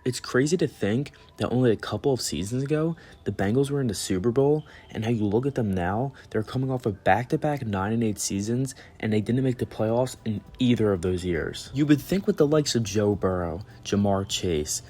It's crazy to think that only a couple of seasons ago, the Bengals were in the Super Bowl, and how you look at them now, they're coming off of back-to-back 9-8 seasons, and they didn't make the playoffs in either of those years. You would think with the likes of Joe Burrow, Jamar Chase,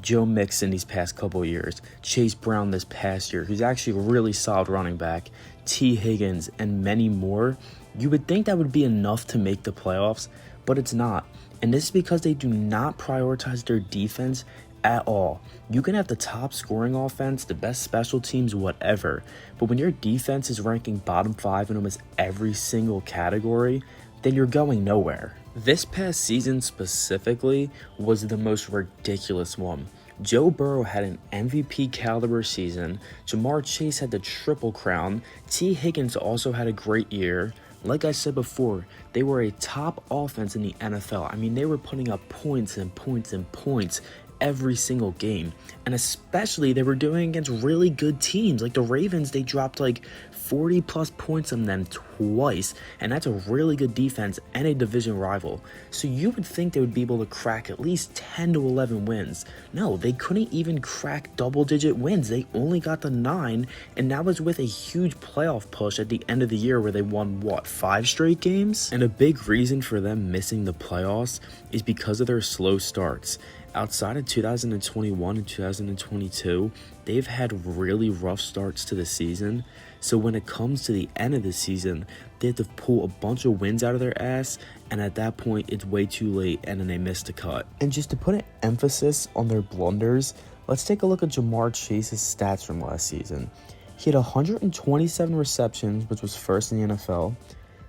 Joe Mixon these past couple of years, Chase Brown this past year, who's actually a really solid running back, T. Higgins, and many more, you would think that would be enough to make the playoffs, but it's not. And this is because they do not prioritize their defense at all. You can have the top scoring offense, the best special teams, whatever, but when your defense is ranking bottom 5 in almost every single category, then you're going nowhere. This past season specifically was the most ridiculous one. Joe Burrow had an MVP caliber season, Jamar Chase had the triple crown, T. Higgins also had a great year. Like I said before, they were a top offense in the NFL. I mean, they were putting up points and points and points every single game. And especially they were doing against really good teams. Like the Ravens, they dropped like 40 plus points on them twice. And that's a really good defense and a division rival. So you would think they would be able to crack at least 10 to 11 wins. No, they couldn't even crack double-digit wins. They only got the 9, and that was with a huge playoff push at the end of the year where they won, 5 straight games? And a big reason for them missing the playoffs is because of their slow starts. Outside of 2021 and 2022, they've had really rough starts to the season. So when it comes to the end of the season, they have to pull a bunch of wins out of their ass, and at that point, it's way too late, and then they miss the cut. And just to put an emphasis on their blunders, let's take a look at Jamar Chase's stats from last season. He had 127 receptions, which was first in the NFL.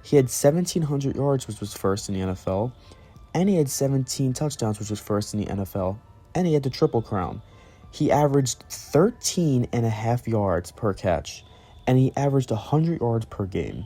He had 1,700 yards, which was first in the NFL. And he had 17 touchdowns, which was first in the NFL. And he had the triple crown. He averaged 13 and a half yards per catch. And he averaged 100 yards per game.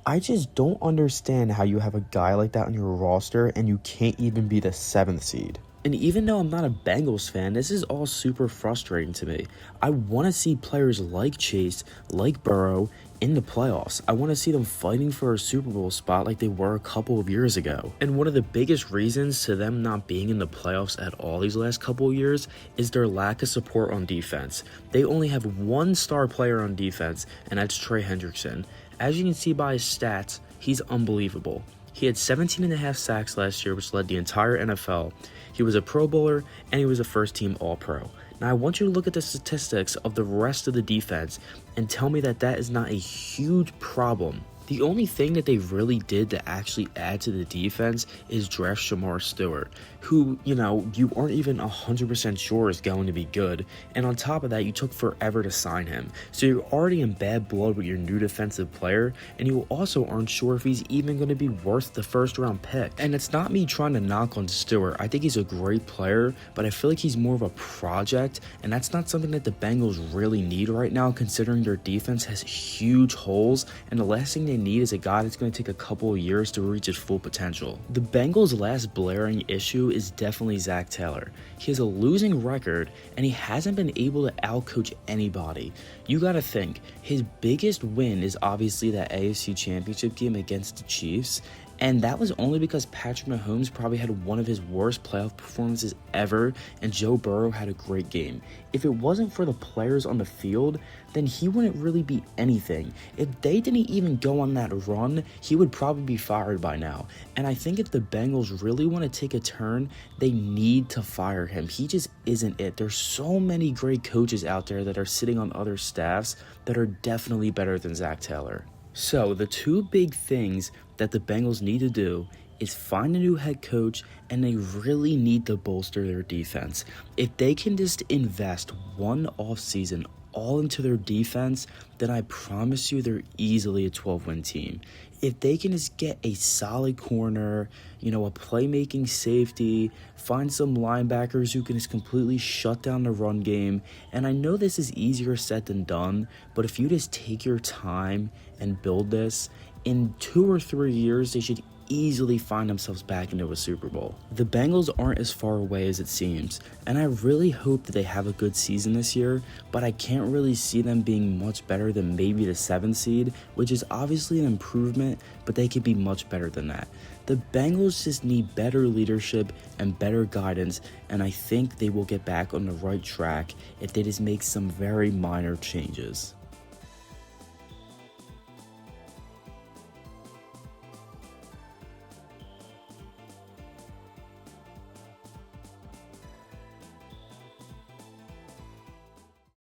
I just don't understand how you have a guy like that on your roster and you can't even be the 7th seed. And even though I'm not a Bengals fan, this is all super frustrating to me. I want to see players like Chase, like Burrow, in the playoffs. I want to see them fighting for a Super Bowl spot like they were a couple of years ago. And one of the biggest reasons to them not being in the playoffs at all these last couple of years is their lack of support on defense. They only have one star player on defense, and that's Trey Hendrickson. As you can see by his stats, he's unbelievable. He had 17 and a half sacks last year, which led the entire NFL. He was a Pro Bowler, and he was a first-team All-Pro. Now, I want you to look at the statistics of the rest of the defense and tell me that that is not a huge problem. The only thing that they really did to actually add to the defense is draft Shamar Stewart, who, you aren't even 100% sure is going to be good. And on top of that, you took forever to sign him. So you're already in bad blood with your new defensive player, and you also aren't sure if he's even going to be worth the first-round pick. And it's not me trying to knock on Stewart. I think he's a great player, but I feel like he's more of a project, and that's not something that the Bengals really need right now, considering their defense has huge holes, and the last thing they need is a guy that's going to take a couple of years to reach his full potential. The Bengals' last blaring issue is definitely Zach Taylor. He has a losing record, and he hasn't been able to outcoach anybody. You gotta think, his biggest win is obviously that AFC Championship game against the Chiefs, and that was only because Patrick Mahomes probably had one of his worst playoff performances ever, and Joe Burrow had a great game. If it wasn't for the players on the field, then he wouldn't really be anything. If they didn't even go on that run, he would probably be fired by now. And I think if the Bengals really want to take a turn, they need to fire him. He just isn't it. There's so many great coaches out there that are sitting on other staffs that are definitely better than Zach Taylor. So the two big things that the Bengals need to do is find a new head coach, and they really need to bolster their defense. If they can just invest one offseason all into their defense, then I promise you they're easily a 12-win team. If they can just get a solid corner, a playmaking safety, find some linebackers who can just completely shut down the run game, and I know this is easier said than done, but if you just take your time and build this, in 2 or 3 years, they should easily find themselves back into a Super Bowl. The Bengals aren't as far away as it seems, and I really hope that they have a good season this year, but I can't really see them being much better than maybe the 7th seed, which is obviously an improvement, but they could be much better than that. The Bengals just need better leadership and better guidance, and I think they will get back on the right track if they just make some very minor changes.